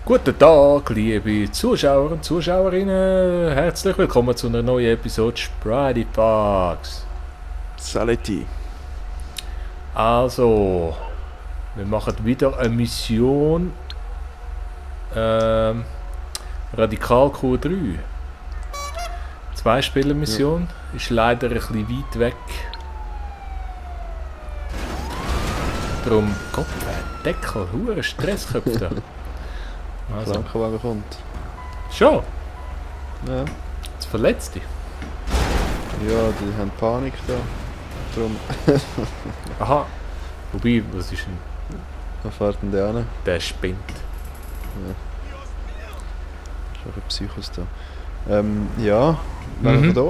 Guten Tag, liebe Zuschauer und Zuschauerinnen. Herzlich willkommen zu einer neuen Episode Sprite Fox. Saletti. Also, wir machen wieder eine Mission. Radikal Q3. 2 Spieler-Mission. Ist leider ein bisschen weit weg. Darum, Gott, Deckel, hure Stressköpfe da. Also. Krankenwagen kommt. Schon? Ja. Jetzt verletzt dich. Ja, die haben Panik da. Darum. Aha. Wobei, was ist denn? Was fährt denn der an? Der spinnt. Ja. Ist auch ein Psychos da. Ja. Wenn da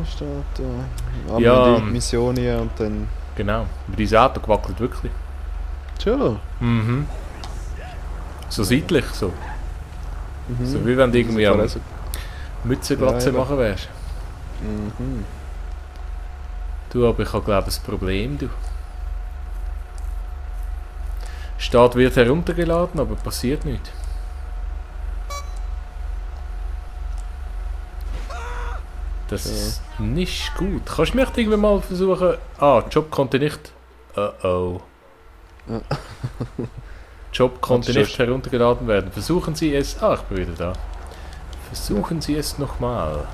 steht, Ja. Die Missionen und dann. Genau. Aber dieses Auto gewackelt wirklich. Schon. Mhm. So seitlich so. Mhm. So wie wenn du irgendwie am Also, Mützenglatze Ja, machen wärst. mhm. Du, aber ich habe glaube ich ein Problem, du. Start wird heruntergeladen, aber passiert nichts. Das ist nicht gut. Kannst du mich irgendwann mal versuchen... Ah, Job konnte nicht... Oh. Ja. Job konnte Hat nicht heruntergeladen werden. Versuchen Sie es... Ah, ich bin wieder da. Versuchen Sie es nochmal.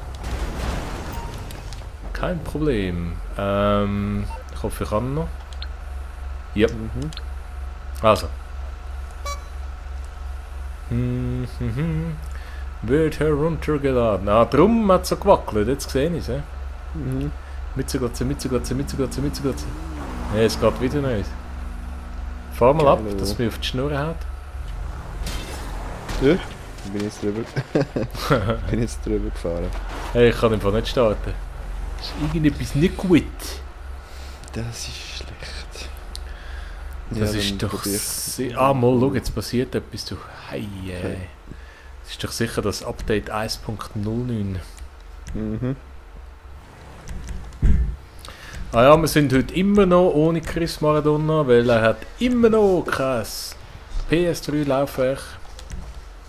Kein Problem. Ich hoffe, ich kann noch. Ja. Mhm. Also. Wird heruntergeladen. Ah, drum hat es so gewackelt. Jetzt sehe ich es. Mhm. Mützenglatze. Ja, es geht wieder nicht. Fahr mal ab, Geil, dass es mir auf die Schnur haut. Ja. Bin jetzt drüber. Bin jetzt drüber gefahren. Hey, ich kann einfach nicht starten. Ist irgendetwas nicht gut. Das ist schlecht. Das Ja, ist dann doch... probier's. Ah, mal, schau, jetzt passiert etwas. Du. Hey, Okay. Das ist doch sicher das Update 1.09. Mhm. Ah ja, wir sind heute immer noch ohne Chris Maradona, weil er hat immer noch kein PS3-Laufwerk.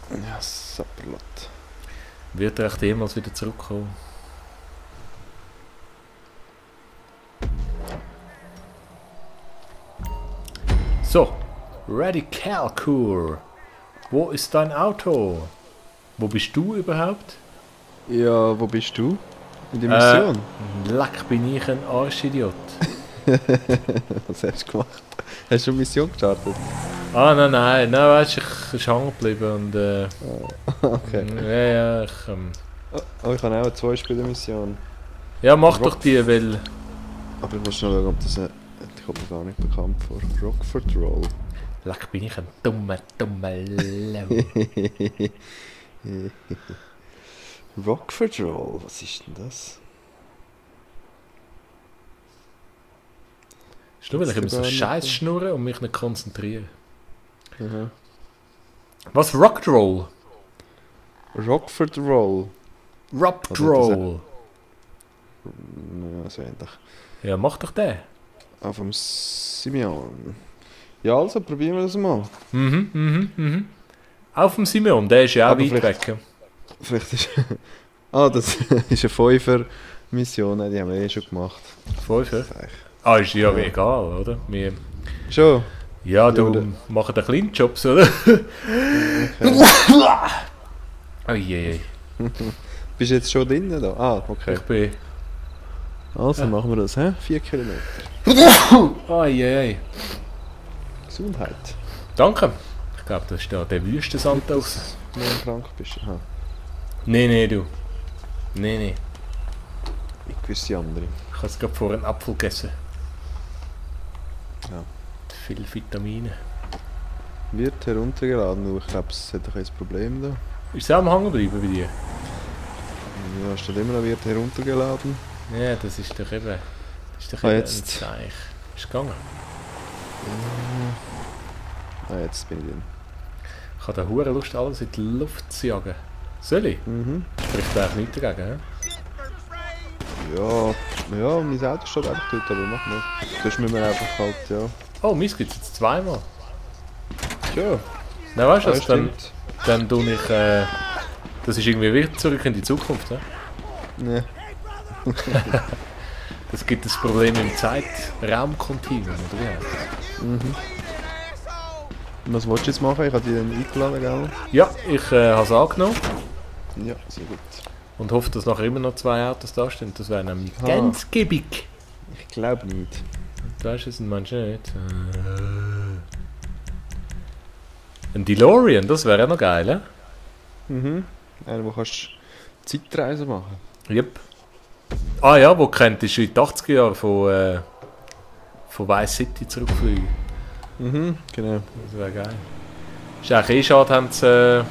Ja, Sapperlot. Wird er echt jemals wieder zurückkommen? So, Radical Kur. Wo ist dein Auto? Wo bist du überhaupt? Ja, wo bist du? In der Mission? Leck, bin ich ein Arschidiot. Was hast du gemacht? Hast du eine Mission gestartet? Ah, nein, weißt du, ich bin hängen geblieben und Okay. ja, Oh, ich habe auch eine 2-Spieler-Mission. ja, mach doch die, weil... Aber ich muss schnell schauen, ob das ich komme mir gar nicht bekannt vor. Rockford Roll. Leck, bin ich ein dummer Lau. Rockford Roll, was ist denn das? Ist nur, weil ich immer so Sogar Scheiß nicht. schnurre und mich nicht konzentriere. Aha. Was? Rock'n'Roll? Rockford Roll. Rock'n'Roll? Ja, so ähnlich. Ja, mach doch den. Ah, vom Simeon. Ja, also probieren wir das mal. Auf dem Simeon, der ist ja auch Aber weit vielleicht- weg. Vielleicht ist. Das ist eine 5er-Mission, die haben wir eh schon gemacht. 5er? Das ist eigentlich- Ah, ist ja egal, oder? Wir, Schon? ja, du oder? machst den kleinen Jobs, oder? Oh je. Bist du jetzt schon drinnen da? Ah, okay. Ich bin... Also machen wir das, hä? 4 Kilometer. Oh je. Gesundheit. Danke. Ich glaube, da ist da der Wüstensand aus. Wenn du krank bist. Aha. Nee, du. Nee. Wie gewisse andere. Ich habe es gerade vor einen Apfel gegessen. Ja. Viel Vitamine. Wird heruntergeladen, ich glaube, es hat doch ein Problem da. Ist es auch am Hängen bleiben bei dir? Ja, steht immer noch, wird heruntergeladen. Ja, das ist doch eben... Das ist doch Ah, eben jetzt. ein Zeichen. Ist gegangen. Jetzt bin ich drin. Ich habe da hure Lust, alles in die Luft zu jagen. Soll ich? Mhm. Spricht eigentlich nichts dagegen, Ja, mein Auto steht einfach dort, aber mach nicht. Sonst müssen wir einfach halt, ja. Oh, meins gibt es jetzt zweimal. Tja, Nein, weißt du ja, was, dann stimmt. dann tue ich... das ist irgendwie wieder zurück in die Zukunft, ne? Ja. Das gibt das Problem im Zeit-Raum-Kontinuum, oder wie heißt das? Mhm. Was willst du jetzt machen? Ich habe dich dann eingeladen, gell? Ja, ich habe es angenommen Ja, sehr gut. und hoffe, dass nachher immer noch 2 Autos da stehen. Das wäre nämlich Ah. ganz gibbig. Ich glaube nicht. Du weißt es manchmal nicht. Ein DeLorean, das wäre ja noch geil, ne? Mhm. Einer, wo kannst Zeitreisen machen. Yep. Ah ja, wo könntest du in die 80er Jahre von Vice City zurückfliegen? Mhm, genau. Das wäre geil. Ist eigentlich eh schade, haben sie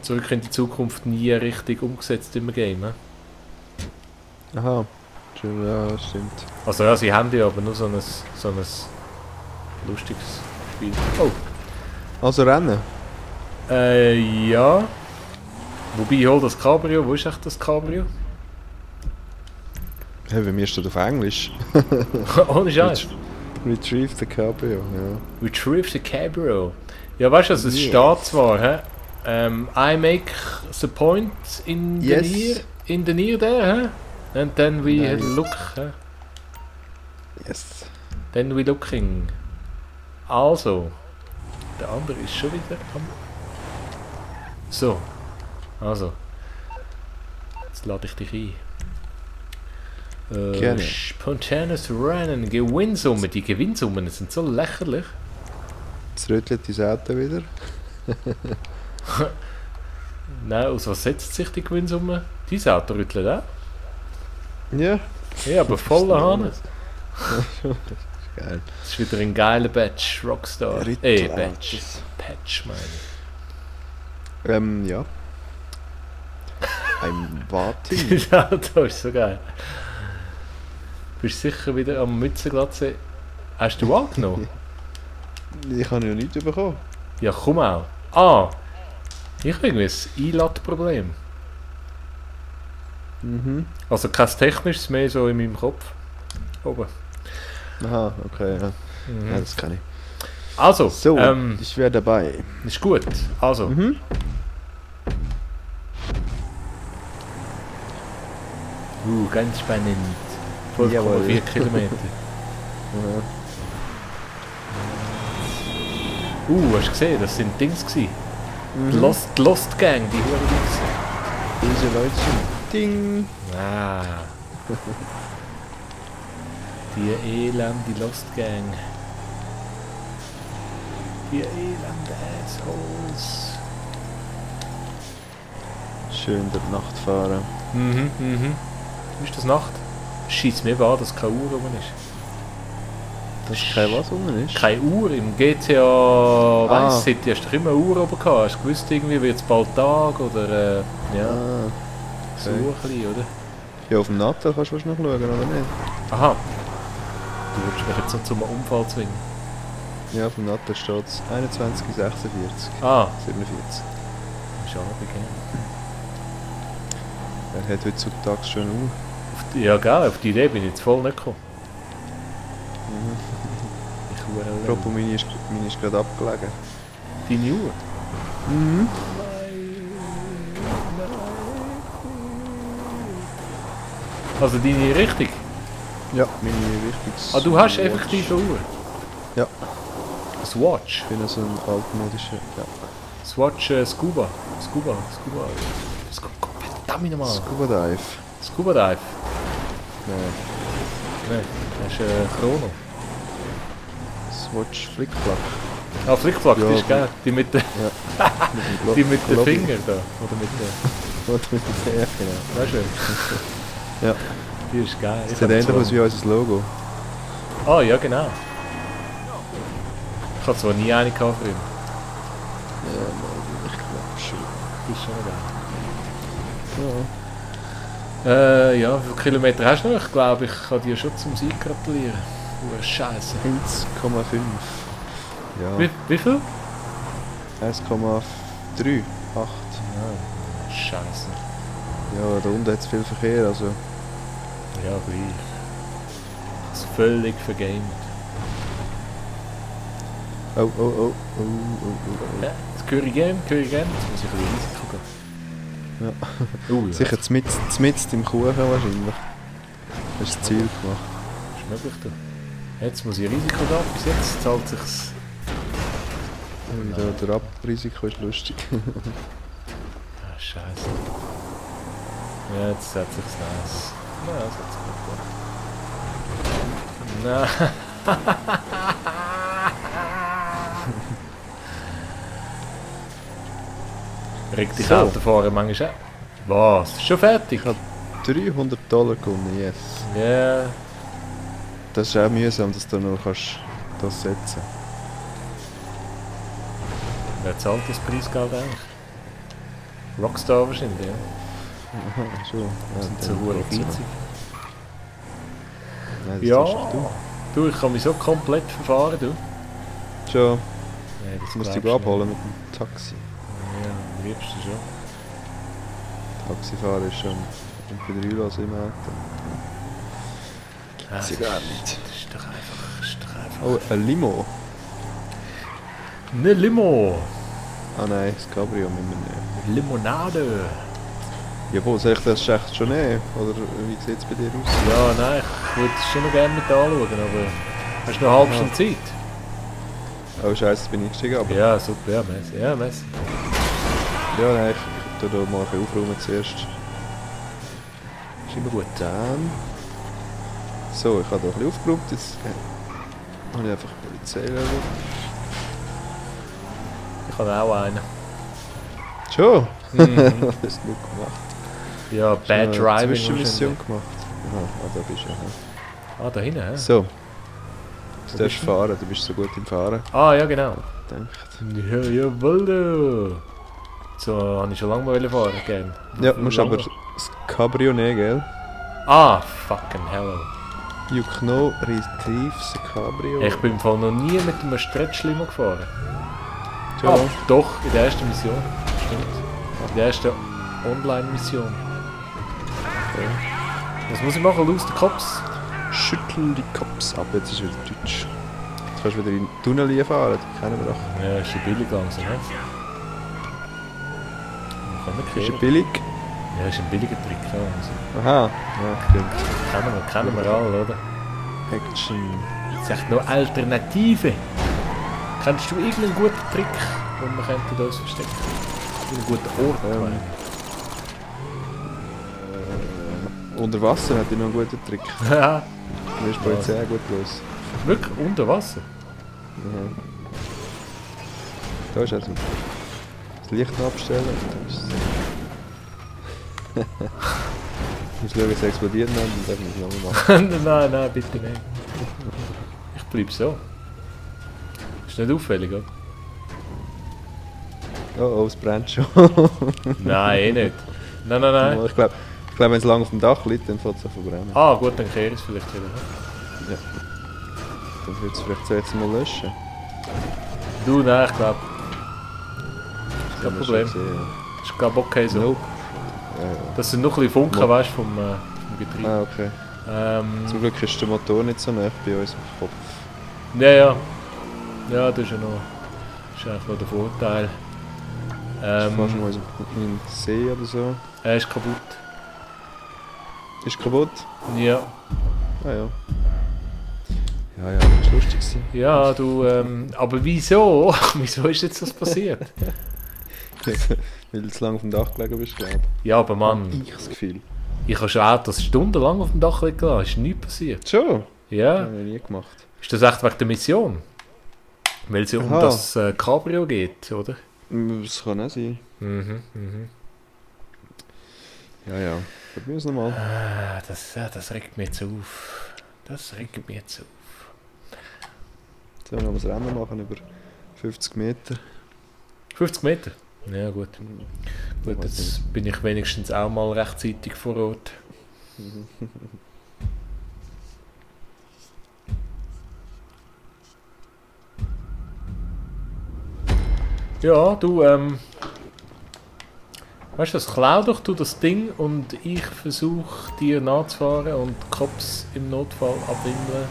zurück in die Zukunft nie richtig umgesetzt im Game. Ne? Aha. Schön, ja, stimmt. Also ja, sie haben ja aber nur so ein lustiges Spiel. Oh. Also Rennen? Ja. Wobei, ich hol das Cabrio. Wo ist echt das Cabrio? Hey, bei mir steht auf Englisch. Ohne Scheiß. Retrieve the Cabrio, ja. Retrieve the Cabrio. Ja, weißt du, also es steht zwar, hä? I make the point in Yes. the near there, hä? And then we Nice. look, hä? Yes. Then we looking. Also, der andere ist schon wieder am... So, also. Jetzt lade ich dich ein. Gerne. Spontanes Rennen, Gewinnsumme. Die Gewinnsummen sind so lächerlich. Jetzt rüttelt dein Auto wieder. Nein, aus was setzt sich die Gewinnsumme? Dein Auto rüttelt auch. Ja. Ja, aber voller Hahn. Geil. Das ist wieder ein geiler Batch, Rockstar. Rüttelautos. Batch. Patch, meine Ja. I'm waiting. ich. Das Auto ist so geil. Bist du sicher wieder am Mützenglatze? Hast du angenommen? Ich habe ja nichts bekommen. Ja, komm auch. Ah! Ich habe irgendwie ein Einladproblem. Mhm. Also kein technisches, mehr so in meinem Kopf. Oben. Aha, okay, ja. Ja, das kann ich. Also, So, ich wäre dabei. ist gut. Also, Mhm. ganz spannend. 12,4 Jawohl. Kilometer. Ja. Hast du gesehen, das sind Dings gewesen. Die Mhm. Lost Gang, die Huren Dings. Diese Leute sind Ding. Ah. Die elende Lost Gang. Die elende Assholes. Schön durch die Nacht fahren. Mhm. Ist das Nacht? Scheiss mir wahr, dass keine Uhr rum ist. Das ist kein was unten ist? Keine Uhr im GTA Vice City hast du doch immer eine Uhr oben gehabt. Hast du gewusst, irgendwie wird es bald Tag oder ja, Ah, so okay. ein bisschen, oder? Ja, auf dem Nattel kannst du noch schauen, oder nicht? Aha. Du willst mich jetzt noch zum Unfall zwingen. Ja, auf dem Nattel steht es 21 bis 46. Ah, 47. schade, gell. Er hat heutzutage schon eine Uhr. Ja, gell, auf die Idee bin ich jetzt voll nicht gekommen. Ich Apropos, meine ist gerade abgelegen. Deine Uhr? Mhm. Also deine Richtung? Ja, meine wichtigste. Ah, du hast effektiv eine Uhr? Ja. Ein Swatch? Ich bin so ein altmodischer. Ja. Swatch Scuba. Verdammt nochmal. Scuba Dive. Scuba Dive. Nein. Nein, das ist Chrono. Swatch Flickflack. Ah, Flickflack, Ja, die ist geil. Die mit den Ja. Mit die mit den Globby. Fingern da. Oder mit den... Oder mit dem ja, genau. Weißt du? Ja. Die ist geil. Ich Sieht hab ähnlich zwar- aus wie unser Logo. Ah, ja genau. Ich hatte zwar nie eine gehabt früher. Ja, ich glaube schon. Das ist schon geil. Ja. Ja, wie viele Kilometer hast du noch? Ich glaube, ich kann dir schon zum Sieg gratulieren. Scheiße. 1,5. Ja. Wie viel? 1,38. Ja, Scheiße. Ja, da unten hat es viel Verkehr, also. Ja, gleich. Das ist völlig vergamed. Oh. Ja, jetzt höre ich gern. Jetzt muss ich ein bisschen Risiko gehen. Ja. Ja. Sicher zmitzt im Kuchen wahrscheinlich. Hast du das Ziel gemacht. Ist möglich, da. Jetzt muss ich Risiko gehen. Bis jetzt zahlt sich's. Der Abrisiko ist lustig. Ah, scheiße. Ja, jetzt hat sich's nice. Ja, das hat sich gut gemacht. Nein. Regt dich So. Autofahren manchmal auch. Was? Schon fertig? Ich habe $300 gewonnen, yes. Ja. Das ist auch mühsam, dass du noch kannst das setzen. Wer zahlt das Preisgeld eigentlich? Rockstar wahrscheinlich, ja. Aha, schon. Das sind so dann hure trotzdem. geizig. Nein, das Ja. tust du. Du, ich kann mich so komplett verfahren, du. Schon. Nee, das Ich muss dich glaubst du abholen mit dem Taxi. nicht. Ja, am liebsten schon. Taxifahren ist schon MP3 los im Auto. Das Sie gar nicht. Das ist doch einfach... Oh, ein Limo. Ne Limo! Ah nein, das Cabrio müssen wir nehmen. Limonade! Jawohl, soll ich das echt schon nehmen? Oder wie sieht es bei dir aus? Ja, nein, ich würde es schon noch gerne mit anschauen, aber... Hast du noch eine halbe Stunde Zeit? Oh scheiße, jetzt bin ich gestiegen, aber... Ja, super, ja, Messi. Ja, Messi. Ja, nein, ich tue da mal ein bisschen aufräumen zuerst. Ist immer gut. Dann... So, ich habe da ein bisschen aufgeräumt, jetzt habe ich einfach Polizeilevel. Ich habe auch einen. Schon? Mhm. Was hast du gemacht? Ja, Bad Driving Zwischenmission wahrscheinlich. gemacht. Aha, da bist du ja. Ah, da hinten, hä? So. Du Wo darfst bist du? fahren, du bist so gut im Fahren. Ah, ja, genau. Denkt. Ja, jawohl, du. So, habe ich schon lange mal fahren, gern. Ja, musst aber das Cabrio nehmen, gell? Ah, fucking hell. You know, retrieve the Cabrio. Ich bin im Fall noch nie mit einem Stretch-Limo gefahren. Schon? Ah, doch, in der ersten Mission. Stimmt. In der ersten Online-Mission. Okay. Was muss ich machen? Los den Cops? Schüttel die Cops ab, jetzt ist wieder Deutsch. Jetzt kannst du wieder in den Tunnel fahren, die kennen wir doch. Ja, ist schon billig langsam, ne? Kann man Ist kehren. er billig? Ja, ist ein billiger Trick. Ja, also. Aha, ja, stimmt. Kennen wir alle, oder? Action. Sagt noch Alternative. Kennst du irgendeinen guten Trick, wo man könnte uns verstecken? Einen guten Ort, meine Unter Wasser hat er noch einen guten Trick. ich. Ja, Da ist die Polizei auch gut los. wirklich unter Wasser. Ja. Da ist er. Das Licht noch abstellen. Da ist es. Ich muss schauen, es explodiert noch, dann darf ich es nochmal machen. Nein, bitte nicht. Ich bleib so. Ist nicht auffällig, oder? Oh, es brennt schon. Nein, eh nicht. Nein. Ich glaube, wenn es lang auf dem Dach liegt, dann fängt es an zu verbrennen. Ah, gut, dann kehre ich es vielleicht wieder. Ja. Dann würde es vielleicht zuerst mal löschen. Du, nein, ich glaube. Das Kein haben wir Problem. schon gesehen, Ist glaube okay so. Nope. Ja. Das sind noch ein bisschen Funken, Mo- weißt du, vom Getriebe. Ah, okay. Zum Glück ist der Motor nicht so nah bei uns im Kopf. Ja. Ja, das ist ja noch. Das ist eigentlich noch der Vorteil. Fast mal in den See oder so. Er ist kaputt. Ist kaputt? Ja. Ah ja. Ja, das war lustig gewesen. Ja, du, aber wieso? Wieso ist jetzt das passiert? Weil du zu lange auf dem Dach gelegen bist, glaube ich. Ja, aber Mann, Ich das Gefühl. ich habe schon Autos stundenlang auf dem Dach liegen lassen. Ist nichts passiert. Schon? Ja. Habe ich nie gemacht. Ist das echt wegen der Mission? Weil es ja um Aha. das Cabrio geht, oder? Das kann auch sein. Mhm. Ja. Probieren wir es nochmal. Ah, das regt mich jetzt auf. Das regt mich jetzt auf. Sollen wir noch ein Rennen machen über 50 Meter? 50 Meter? Ja, gut. Gut, jetzt bin ich wenigstens auch mal rechtzeitig vor Ort. Ja, du, weißt du was, klau doch du das Ding und ich versuche dir nachzufahren und die Cops im Notfall abwimmeln.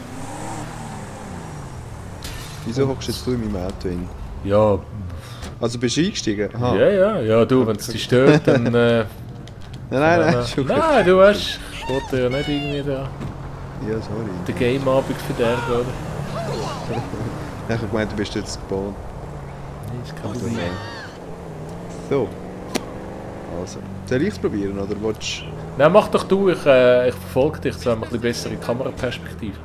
Wieso hockst jetzt du in meinem Auto hin? Ja, Also bist du eingestiegen? Aha. Ja, du, wenn es dich stört, dann... Nein, schon gut. Nein, du weißt, ich wollte ja nicht irgendwie da Ja, sorry. den Game-Abend verderben, oder? Ich habe gemeint, du bist jetzt gebaut. Nein, ist kein Problem. So. Also. Soll ich es probieren, oder willst Nein, mach doch du, ich verfolge dich, so haben wir ein bisschen bessere Kameraperspektive.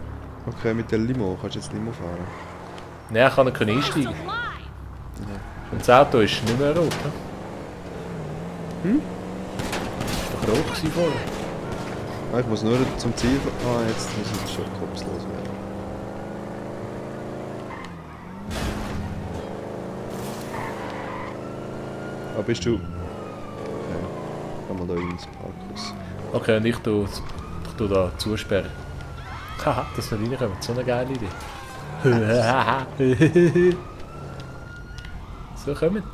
Okay, mit der Limo. Kannst du jetzt Limo fahren? Nein, ich kann nicht einsteigen. Und das Auto ist nicht mehr rot, ne? Hm? Das war doch rot gewesen vorher. Ah, ich muss nur zum Ziel... Ah, jetzt muss ich schon kopflos werden. Ah, bist du... Okay. Kann man da ins Parkhaus. Okay, und ich tu da zusperren. Haha, das soll reinkommen, so eine geile Idee. So, kommt.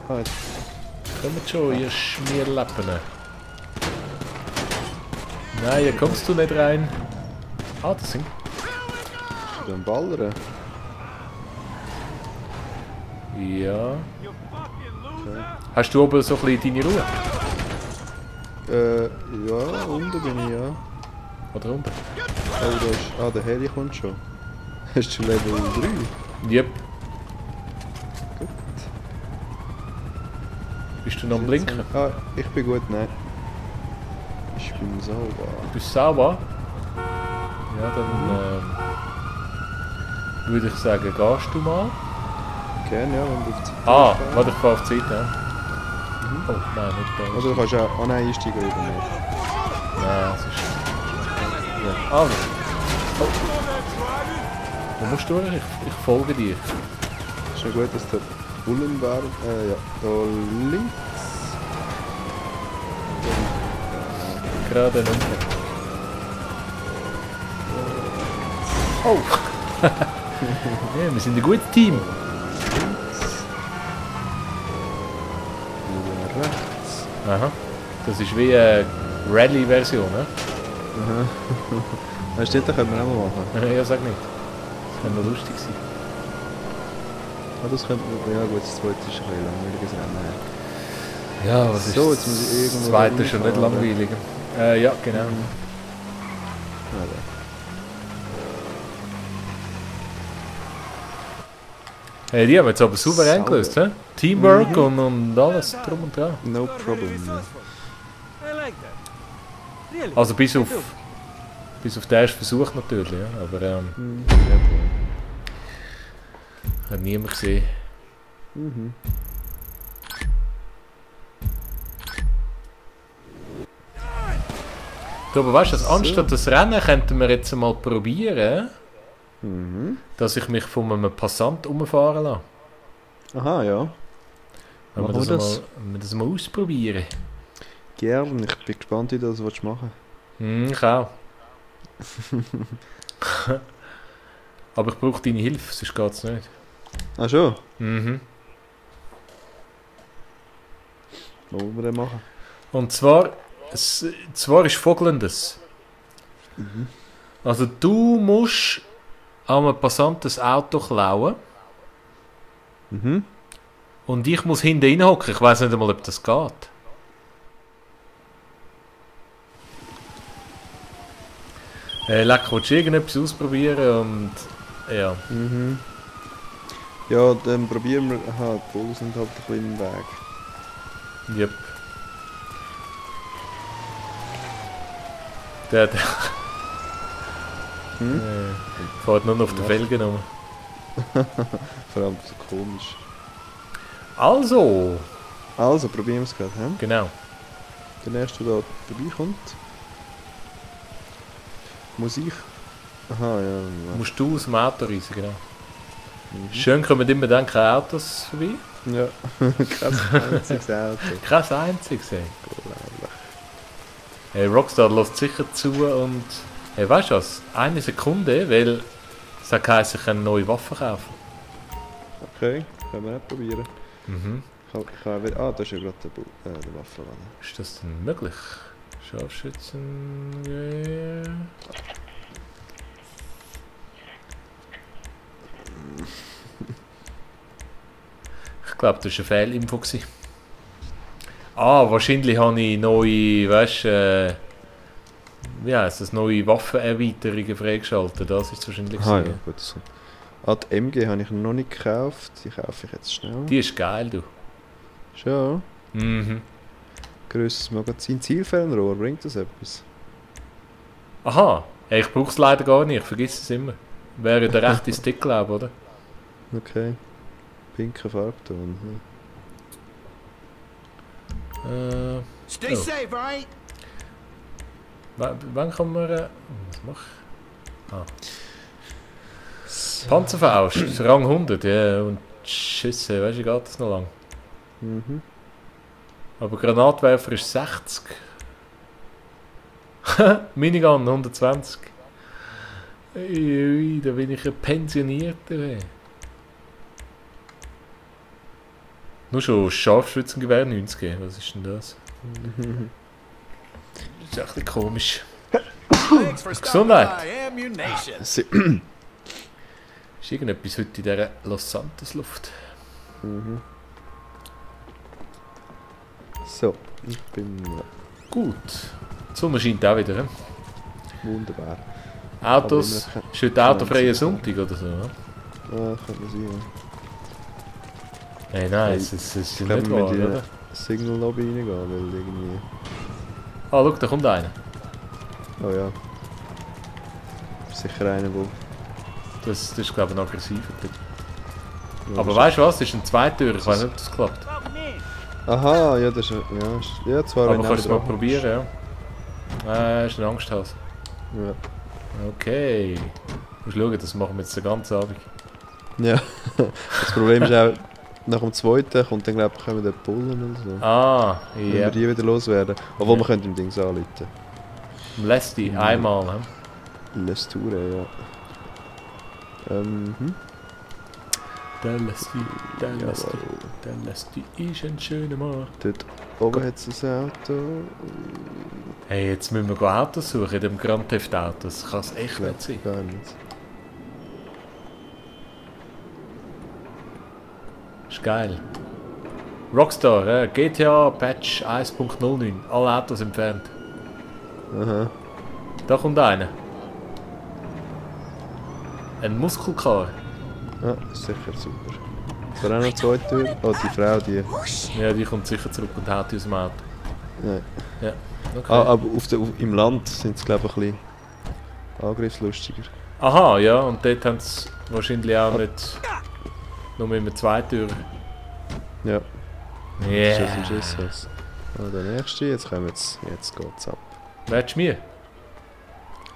Ah, jetzt. Kommt schon, ihr Schmierlappen. Nein, hier kommst du nicht rein. Ah, das sind... Bist du am Ballern? Ja. Okay. Hast du oben so ein bisschen deine Ruhe? Ja, unten bin ich, ja. Oder unten? Oh, da ist... Ah, der Heli kommt schon. Hast du Level 3? Yep. Bist du noch am Blinken? Ah, ich bin gut, nein. Ich bin sauber. Bist du sauber? Ja, dann würde ich sagen, gehst du mal. Gerne, ja, wenn du auf die Seite Ah, gehst. warte, ich fahre auf die Seite. Ja. Oh, nein, nicht da. Oder du kannst auch... Ah nein, einsteigen über mich. Nein, das ist... Ja. Also. Oh. Wo musst du durch? Ich folge dir. Ist ja gut, dass der Bullen war. Ja, da links. Gerade unten. Oh! Ja, wir sind ein gutes Team. Wieder rechts. Aha. Das ist wie eine Rallye-Version, ne? Aha. Das stimmt, das können wir auch mal machen. Ja, sag nicht. Das könnte noch lustig sein. Ah, das könnte man... Ja gut, das zweite ist ein bisschen langweiliges Rennen. Ja, was ist So, jetzt muss ich irgendwo... das zweite schon nicht reinfahren. langweilig. Ja, genau. Ja, da. Hey, die haben jetzt aber souverän Sauber. gelöst, he? Teamwork und alles drum und dran. No problem. I like that. Really? Also bis auf den ersten Versuch natürlich, ja. Aber Ja, hat niemand gesehen. mhm. Du, aber weißt du, anstatt das Rennen könnten wir jetzt mal probieren, Mhm. dass ich mich von einem Passant umfahren lasse. Aha, ja. Wenn wir Machen wir das? wenn wir das mal ausprobieren. Gern, ich bin gespannt, wie du das machen Ich auch. Aber ich brauche deine Hilfe, sonst geht es nicht. willst. Ah schon? Mhm. Was wollen wir denn machen? Und zwar ist Folgendes. Also du musst einem Passant das Auto klauen Mhm. und ich muss hinten reinhocken. Ich weiß nicht einmal, ob das geht. Leck, willst du irgendetwas ausprobieren und ja. Mhm. Ja, dann probieren wir... Aha, die Bullen sind halt ein bisschen im Weg. Yep. Der Hm? fährt nur noch auf den Felgen rum. Vor allem so komisch. Also, Also, probieren wir es gerade, hä? genau. Der nächste, der da vorbeikommt. Muss ich... Aha, ja. Musst du aus dem Auto reisen, genau. Mhm. Schön kommen immer dann keine Autos vorbei. Ja, kein einziges Auto. Kein einziges, ey. Unglaublich. Hey, Rockstar lässt sicher zu und... Hey, weißt du was? Eine Sekunde, weil... Es hat geheißen, ich kann neue Waffen kaufen. Okay, können wir auch probieren. Mhm. Ich kann wieder... Ah, da ist ja gerade der Waffenladen. Ist das denn möglich? Scharfschützen... Ich glaube, das war eine Fehlinfo. Ah, wahrscheinlich habe ich neue, weißt wie heisst das, neue Waffenerweiterungen freigeschaltet. Das ist es wahrscheinlich. Ah ja, gewesen. gut. So. Ah, die MG habe ich noch nicht gekauft. Die kaufe ich jetzt schnell. Die ist geil, du. Schon. Mhm. Grösses Magazin. Zielfernrohr, bringt das etwas? Aha, hey, ich brauche es leider gar nicht, ich vergesse es immer. Wäre der rechte Stick, glaube ich, oder? Okay. Pinker Farbton. Hm. Stay Oh. safe, alright? Wann kann man... was mach ich? Ah. Panzerfaust, Rang 100, ja, und Schüsse, weißt du, geht das noch lang. Mhm. Aber Granatwerfer ist 60. Minigun 120. Ui, da bin ich ein Pensionierter. Ey. Nur schon Scharfschützengewehr 90, was ist denn das? Das ist echt ein bisschen komisch. Thanks for stopping Gesundheit. by Ammunition. Ist irgendetwas heute in dieser Los Santos Luft? Mhm. So, ich bin Gut. Die Sonne scheint auch wieder. He? wunderbar. Autos. Aber immer Ist heute autofreier Sonntag oder so? He? Ah, könnte man sein, ja. Hey, nein, es ist Ich nicht glaube, wahr, wir müssen in oder? die Signal Lobby reingehen, weil irgendwie... Ah, schau, da kommt einer. Oh ja. Sicher einer, wo... Das ist, glaube ich, ein aggressiver Typ. Ja, Aber das weißt du was? Das ist ein Zweitürer. Ich weiß nicht, ob das klappt. ist- Aha, ja, das ist... Ja, zwar Aber wenn kannst du es einer mal dran probieren, ja. Ist ein Angsthase. ist. Ja. Okay. Du musst schauen, das machen wir jetzt den ganzen Abend. Ja. Das Problem ist auch, nach dem zweiten kommt dann, glaube ich, kommen die Bullen oder so. Ah, Wenn ja. wir die wieder loswerden. Obwohl, Ja. wir könnten im Dings anrufen. Lässt die einmal, ne? Lesture, ja. Der lässt die, der lässt Jawohl. die, der lässt die ist ein schöner Mann. Dort oben hat es ein Auto. Hey, jetzt müssen wir Autos suchen in dem Grand Theft Auto. Das kann es echt nicht sein. Gar nicht. Ist geil. Rockstar, GTA Patch 1.09. Alle Autos entfernt. Aha. Da kommt einer. Ein Muskelkar. Ah, sicher super. Es war auch noch zwei Türen. Oh, die Frau, die... Ja, die kommt sicher zurück und haut die aus dem Auto. Nein. Ja. Okay. Ah, aber im Land sind sie, glaube ich, ein bisschen angriffslustiger. Aha, ja, und dort haben sie wahrscheinlich auch nicht nur mit einer Zweitür. Ja. Yeah. Schuss und Schuss was. Ah, der nächste, jetzt geht's ab. Wer hat Schmier?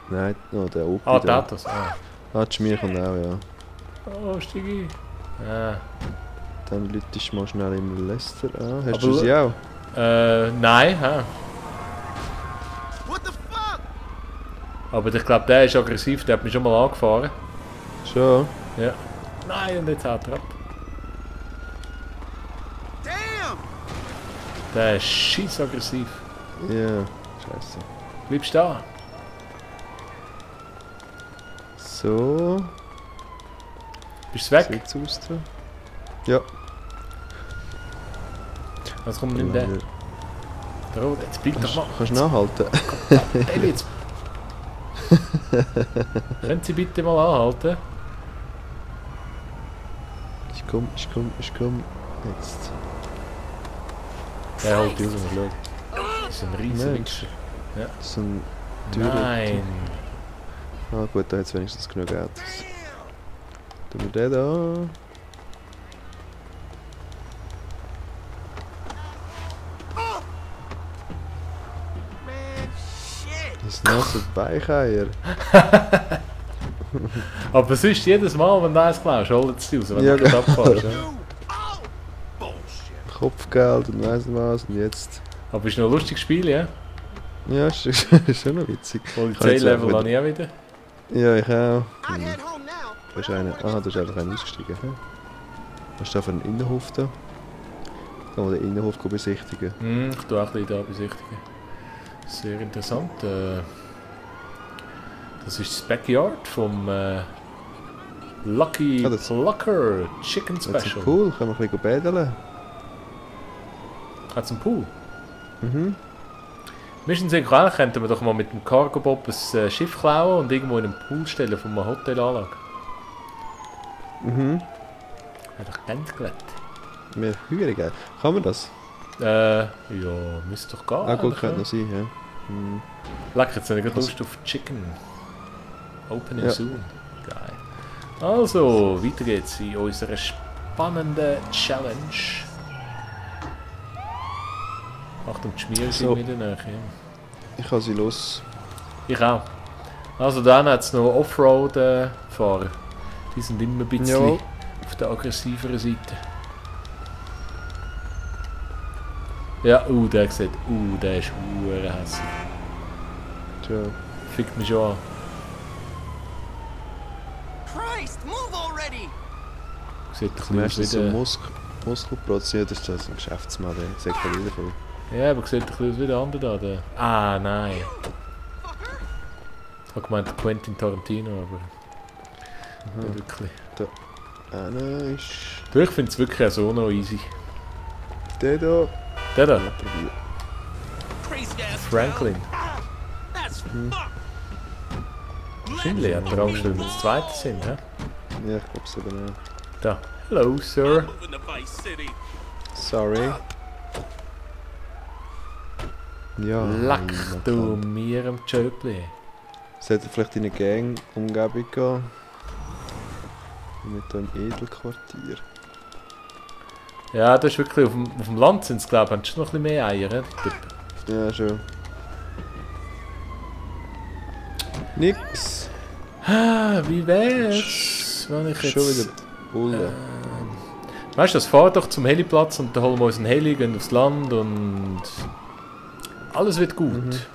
Nein, oh, der Opi Ah, die da. Autos. Ah, Ah, die Schmier kommt auch, ja. oh, Stigi. Ah. Dann läutest du mal schnell im Lester an. Hast Aber du sie auch? Nein, hä? What the fuck? Aber ich glaube, der ist aggressiv, der hat mich schon mal angefahren. Schon? Ja. Nein, und jetzt haut er ab. Damn! Der ist scheiss aggressiv. Ja, scheiße. Bleibst da. So, Bist du weg? sieht's aus da? Ja. Was kommt denn der? Der Rot, jetzt bleib doch mal. Kannst du nachhalten? Der jetzt. Können Sie bitte mal anhalten? Ich komm. Jetzt. Der holt die raus und schaut. Das ist ein riesen Mensch. Wichser. So ein Tür. Nein. Ah gut, da hat es wenigstens genug Autos. Tun wir den da. Man, shit! Das ist noch so ein Beicheier. Aber sonst jedes Mal, wenn du eins klaust, holt es raus, wenn Ja, du gerade abfährst. Ja. You! Oh! Bullshit! Kopfgeld und weiss nicht was und jetzt. Aber ist noch ein lustiges Spiel, ja? Ja, ist schon noch witzig. Polizeilevel habe ich auch wieder. Ja, ich auch. I'd head home now. Da ist einer. Ah, da ist einfach einer ausgestiegen. Hm? Was ist da für ein Innenhof da? Da mal den Innenhof besichtigen. Ich tue auch ein bisschen da besichtigen. Sehr interessant. Das ist das Backyard vom Lucky Ah, das- Plucker Chicken Das ist Special. cool, können wir ein bisschen bädeln. Hat es einen Pool? Mhm. Mission Synchron könnten wir doch mal mit dem Cargo Bob ein Schiff klauen und irgendwo in einen Pool stellen von einer Hotelanlage. Mhm. Wäre doch ganz glatt. Mir höher geil. Kann man das? Ja, müsste doch gehen. Ah gut, eigentlich, könnte ja. noch sein, ja. Mhm. Lecker, jetzt habe ich gerade Lust auf Chicken. Opening Ja. soon. Geil. Also, weiter geht's in unserer spannenden Challenge. Achtung, die Schmiere sind So. in der Nähe. Ich habe sie los. Ich auch. Also dann hat es noch Offroad-Fahrer. Die sind immer ein bisschen Jawohl. auf der aggressiveren Seite. Ja, der sieht, der ist hässlich. Tja. Fickt mich schon an. Christ, move already! Sieht ein Zum bisschen aus ersten wie so der... Muskel produziert, ist das ein Geschäftsmann, der sagt ja jeder voll. Ja, aber sieht ein bisschen aus wie der andere da. Der... Ah, nein. Ich habe gemeint Quentin Tarantino, aber... Nicht wirklich. Einer ist... Du, ich finde es wirklich auch so noch easy. Der da. Der da, Probier. Crazy ass Franklin. town. Ah, that's fucked. Wahrscheinlich hat er Angst, weil wir das zweite sind, hä? Ja, ich glaube es eben auch. Da. Hello, Sir. Moving to Vice City. Sorry. Ja. Leck man du kann- mir am Jöbli. Sollte vielleicht in eine Gang-Umgebung gehen. Nicht hier im Edelquartier. Ja, das ist wirklich, auf dem Land sind es, glaube ich, haben schon noch ein bisschen mehr Eier, ne? die Typen. Ja, schon. Nix. Ah, wie wär's, wenn ich jetzt... Schon wieder Bulle. Weißt du, das fahr doch zum Heliplatz und dann holen wir uns einen Heli, gehen aufs Land und... Alles wird gut.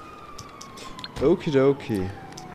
Okidoki.